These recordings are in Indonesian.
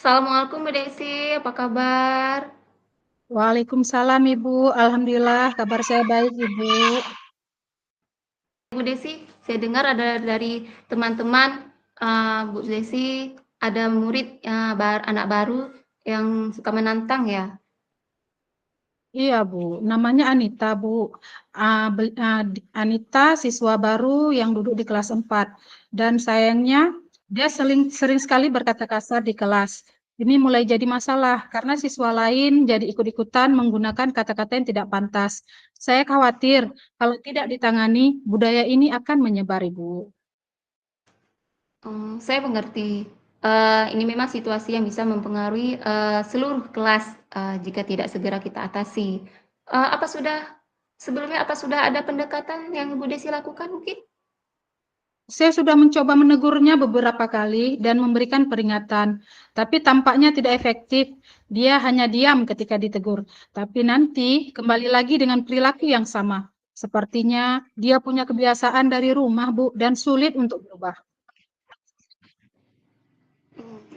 Assalamualaikum Mbak Desi, apa kabar? Waalaikumsalam Ibu, Alhamdulillah kabar saya baik Ibu. Bu Desi, saya dengar ada dari teman-teman Bu Desi ada murid anak baru yang suka menantang ya. Iya Bu, namanya Anita Bu. Anita siswa baru yang duduk di kelas 4. Dan sayangnya dia sering sekali berkata kasar di kelas. Ini mulai jadi masalah karena siswa lain jadi ikut-ikutan menggunakan kata-kata yang tidak pantas. Saya khawatir kalau tidak ditangani, budaya ini akan menyebar Ibu. Saya mengerti. Ini memang situasi yang bisa mempengaruhi seluruh kelas jika tidak segera kita atasi. Apa sudah sebelumnya apa sudah ada pendekatan yang Bu Desi lakukan mungkin? Saya sudah mencoba menegurnya beberapa kali dan memberikan peringatan, tapi tampaknya tidak efektif. Dia hanya diam ketika ditegur, tapi nanti kembali lagi dengan perilaku yang sama. Sepertinya dia punya kebiasaan dari rumah, Bu, dan sulit untuk berubah.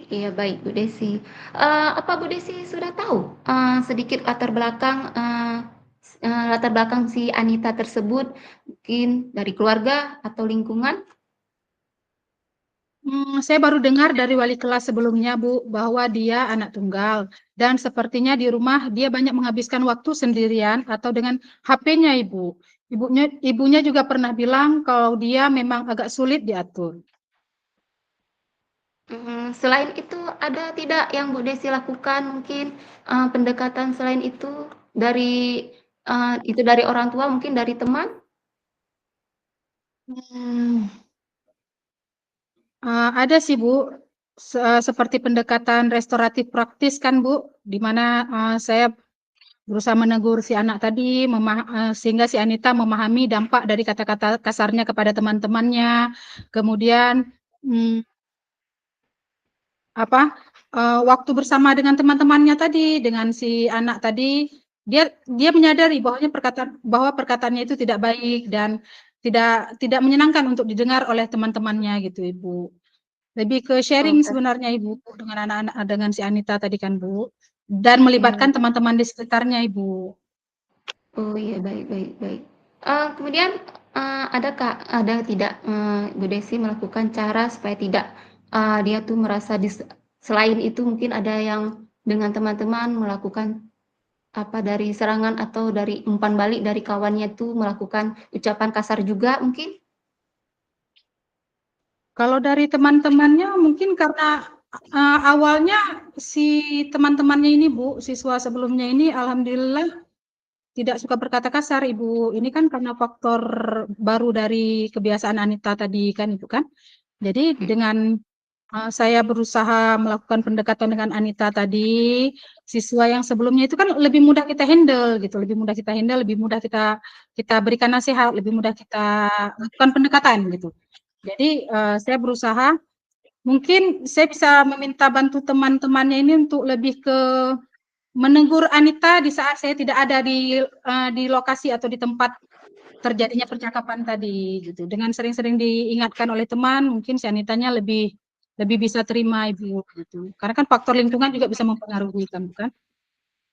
Iya baik Bu Desi. Apa Bu Desi sudah tahu sedikit latar belakang si Anita tersebut, mungkin dari keluarga atau lingkungan? Saya baru dengar dari wali kelas sebelumnya, Bu, bahwa dia anak tunggal. Dan sepertinya di rumah dia banyak menghabiskan waktu sendirian atau dengan HP-nya, Ibu. Ibunya juga pernah bilang kalau dia memang agak sulit diatur. Selain itu ada tidak yang Bu Desi lakukan mungkin pendekatan selain itu dari orang tua mungkin dari teman? Hmm, ada sih, Bu. Seperti pendekatan restoratif praktis kan, Bu, di mana saya berusaha menegur si anak tadi sehingga si Anita memahami dampak dari kata-kata kasarnya kepada teman-temannya. Kemudian hmm, apa waktu bersama dengan teman-temannya tadi, dengan si anak tadi, dia menyadari bahwa perkataannya itu tidak baik dan tidak tidak menyenangkan untuk didengar oleh teman-temannya gitu, Ibu. Lebih ke sharing Oh, sebenarnya Ibu dengan anak-anak dengan si Anita tadi kan, Bu. Dan iya. melibatkan teman-teman di sekitarnya, Ibu. Oh iya, baik baik baik. Kemudian, ada tidak, Bu Desi melakukan cara supaya tidak, dia tuh merasa selain itu mungkin ada yang dengan teman-teman melakukan, apa, dari serangan atau dari umpan balik dari kawannya tuh melakukan ucapan kasar juga mungkin? Kalau dari teman-temannya mungkin karena awalnya si teman-temannya ini Bu, siswa sebelumnya ini alhamdulillah tidak suka berkata kasar Ibu. Ini kan karena faktor baru dari kebiasaan Anita tadi kan Ibu kan. Jadi Mhm. dengan saya berusaha melakukan pendekatan dengan Anita tadi, siswa yang sebelumnya itu kan lebih mudah kita handle gitu, lebih mudah kita kita berikan nasihat, lebih mudah kita lakukan pendekatan gitu. Jadi saya berusaha, mungkin saya bisa meminta bantu teman-temannya ini untuk lebih ke menegur Anita di saat saya tidak ada di lokasi atau di tempat terjadinya percakapan tadi gitu. Dengan sering-sering diingatkan oleh teman, mungkin si Anitanya lebih lebih bisa terima Ibu gitu. Karena kan faktor lingkungan juga bisa mempengaruhi kan, bukan?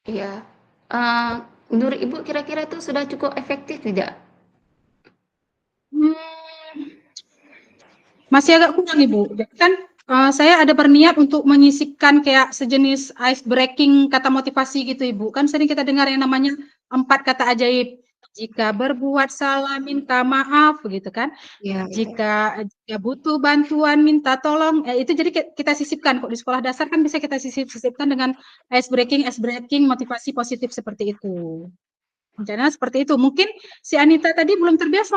Iya. Eee, Menurut Ibu kira-kira itu sudah cukup efektif tidak? Hmm, masih agak kurang Ibu. Jadi kan saya ada berniat untuk menyisipkan kayak sejenis ice breaking kata motivasi gitu Ibu. Kan sering kita dengar yang namanya 4 kata ajaib. Jika berbuat salah minta maaf begitu kan. Iya iya. Jika butuh bantuan minta tolong, itu jadi kita sisipkan kok di sekolah dasar kan bisa kita sisipkan dengan ice breaking motivasi positif seperti itu. Rencana seperti itu. Mungkin si Anita tadi belum terbiasa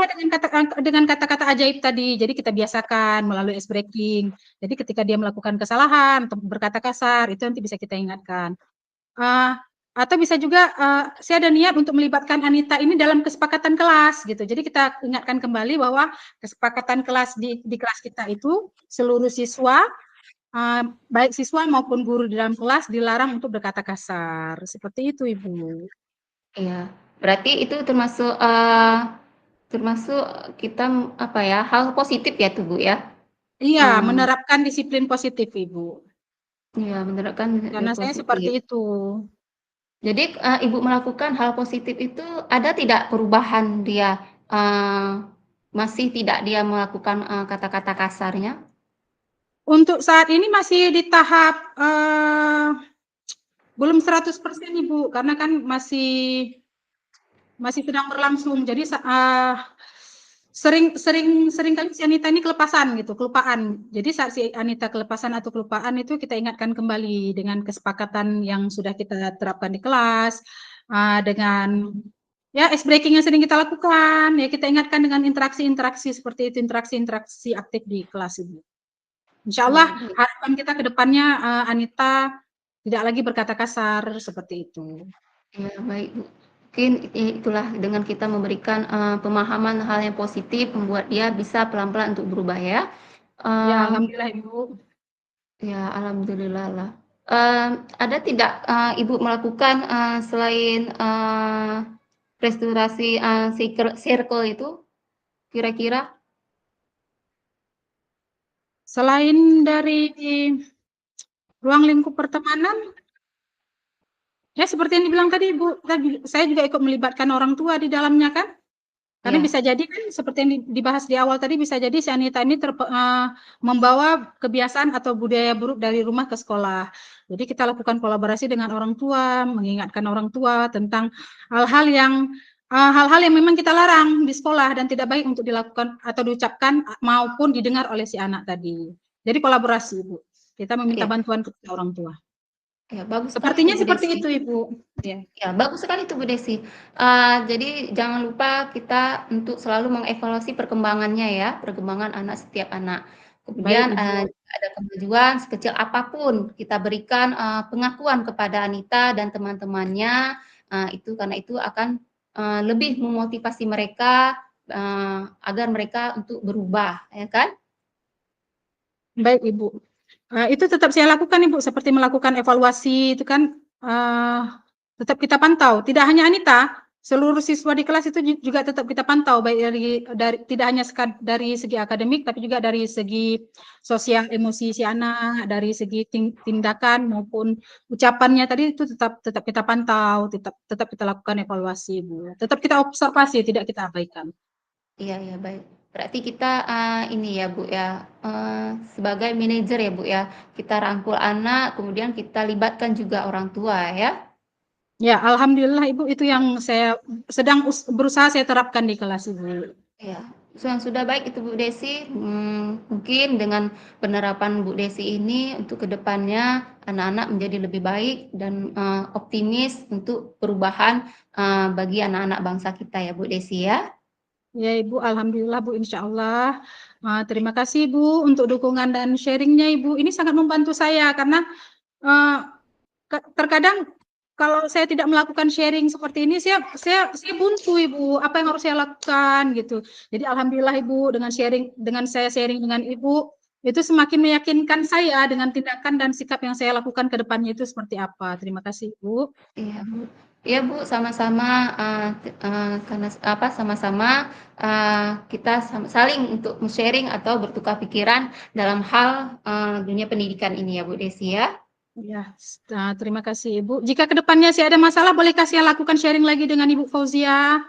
dengan kata-kata ajaib tadi. Jadi kita biasakan melalui ice breaking. Jadi ketika dia melakukan kesalahan atau berkata kasar, itu nanti bisa kita ingatkan. Uh, atau bisa juga saya ada niat untuk melibatkan Anita ini dalam kesepakatan kelas gitu. Jadi kita ingatkan kembali bahwa kesepakatan kelas di kelas kita itu seluruh siswa baik siswa maupun guru di dalam kelas dilarang untuk berkata kasar. Seperti itu, Ibu. Iya. Berarti itu termasuk kita, apa ya, hal positif ya tuh, Bu, ya? Iya, Eee menerapkan disiplin positif, Ibu. Iya, menerapkan Karena saya seperti positif. itu. Jadi, Ibu melakukan hal positif itu ada tidak perubahan dia, masih tidak dia melakukan, kata-kata kasarnya? Untuk saat ini masih di tahap, belum 100% Ibu, karena kan masih sedang berlangsung. Jadi sering kali si Anita ini kelepasan gitu, kelupaan. Jadi saat si Anita kelepasan atau kelupaan itu kita ingatkan kembali dengan kesepakatan yang sudah kita terapkan di kelas, dengan ya ice breaking yang sering kita lakukan, ya kita ingatkan dengan interaksi-interaksi seperti itu, interaksi-interaksi aktif di kelas Ibu. Insya Ya, Allah baik. harapan kita ke depannya Anita tidak lagi berkata kasar seperti itu. Ya, baik, Bu. Mungkin itulah dengan kita memberikan, pemahaman hal yang positif membuat dia bisa pelan-pelan untuk berubah ya. Ya, Mmm, alhamdulillah Ibu. ya alhamdulillah-lah. Ada tidak, Ibu melakukan, selain, restorasi, circle itu kira-kira? Selain dari ruang lingkup pertemanan, ya seperti yang dibilang tadi Ibu, saya juga ikut melibatkan orang tua di dalamnya kan. Karena Ya, bisa jadi kan seperti yang dibahas di awal tadi, bisa jadi si Anita ini membawa kebiasaan atau budaya buruk dari rumah ke sekolah. Jadi kita lakukan kolaborasi dengan orang tua, mengingatkan orang tua tentang hal-hal yang memang kita larang di sekolah dan tidak baik untuk dilakukan atau diucapkan maupun didengar oleh si anak tadi. Jadi kolaborasi, Bu. Kita meminta ya, bantuan kepada orang tua. ya, bagus sekali itu Sepertinya Bu seperti Desi. itu, Ibu. Ya. Ya, bagus sekali itu Bu Desi. Jadi jangan lupa kita untuk selalu mengevaluasi perkembangannya ya, perkembangan anak setiap anak. Baik, Kemudian, Ibu. jika ada kemajuan sekecil apapun kita berikan, pengakuan kepada Anita dan teman-temannya, karena itu akan, lebih memotivasi mereka, agar mereka untuk berubah, ya kan? Baik, Ibu. Itu tetap saya lakukan, Ibu, seperti melakukan evaluasi itu kan, tetap kita pantau. Tidak hanya Anita, seluruh siswa di kelas itu juga tetap kita pantau, baik dari tidak hanya dari segi akademik, tapi juga dari segi sosial emosi si anak, dari segi tindakan maupun ucapannya tadi itu tetap kita pantau, tetap kita lakukan evaluasi, Bu. Tetap kita observasi, tidak kita abaikan. Iya, iya, baik. Berarti kita, ini ya, Bu, ya, sebagai manajer ya, Bu, ya, kita rangkul anak, kemudian kita libatkan juga orang tua ya? Ya, alhamdulillah Ibu, itu yang saya sedang berusaha saya terapkan di kelas Ibu. Ya, sudah baik itu Bu Desi, mungkin dengan penerapan Bu Desi ini untuk kedepannya anak-anak menjadi lebih baik dan, optimis untuk perubahan, bagi anak-anak bangsa kita ya, Bu Desi ya? Ya Ibu, alhamdulillah Bu, insya Allah. Terima kasih Bu untuk dukungan dan sharingnya Ibu. Ini sangat membantu saya karena uh, terkadang kalau saya tidak melakukan sharing seperti ini, saya buntu Ibu. Apa yang harus saya lakukan gitu. Jadi alhamdulillah Ibu dengan saya sharing dengan Ibu itu semakin meyakinkan saya dengan tindakan dan sikap yang saya lakukan ke depannya itu seperti apa. Terima kasih Ibu. Iya, Bu. Iya, Bu, sama-sama, karena sama-sama, kita saling untuk sharing atau bertukar pikiran dalam hal, dunia pendidikan ini ya, Bu Desi ya. Ya, terima kasih Ibu. Jika kedepannya saya ada masalah, bolehkah saya lakukan sharing lagi dengan Ibu Fauzia?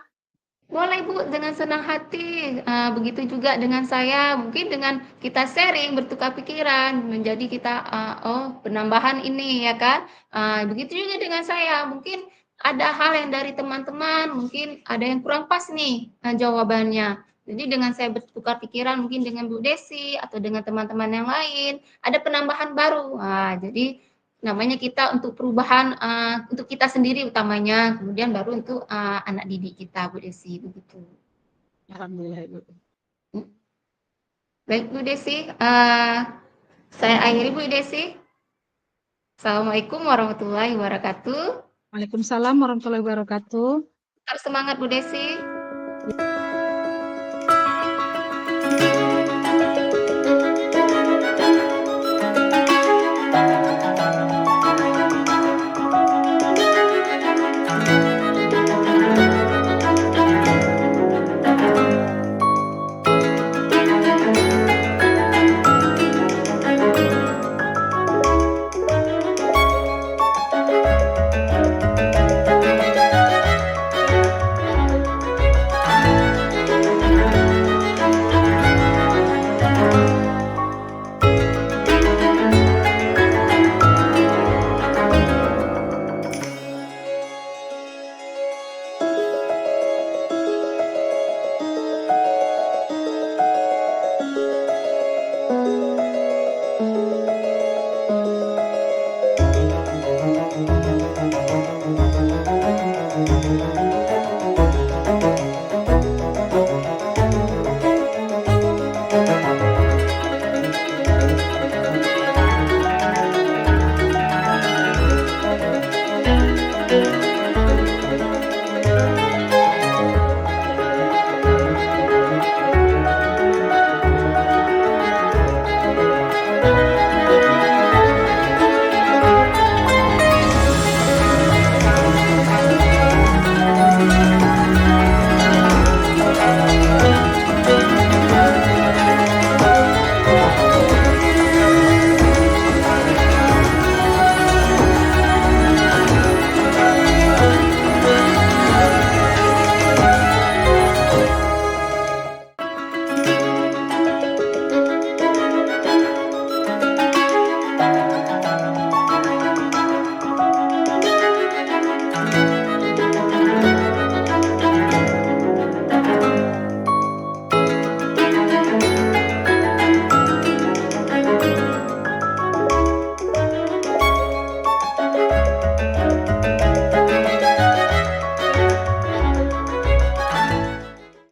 Boleh Bu, dengan senang hati, begitu juga dengan saya, mungkin dengan kita sharing, bertukar pikiran, menjadi kita, oh penambahan ini ya kan, begitu juga dengan saya, mungkin ada hal yang dari teman-teman, mungkin ada yang kurang pas nih, jawabannya. Jadi dengan saya bertukar pikiran mungkin dengan Bu Desi atau dengan teman-teman yang lain, ada penambahan baru. Jadi namanya kita untuk perubahan, untuk kita sendiri utamanya, kemudian baru untuk, anak didik kita, Bu Desi, begitu. Alhamdulillah Ibu. Baik Bu Desi, saya akhiri Bu Desi. Assalamualaikum warahmatullahi wabarakatuh. Waalaikumsalam warahmatullahi wabarakatuh. Tetap semangat Bu Desi. Kak.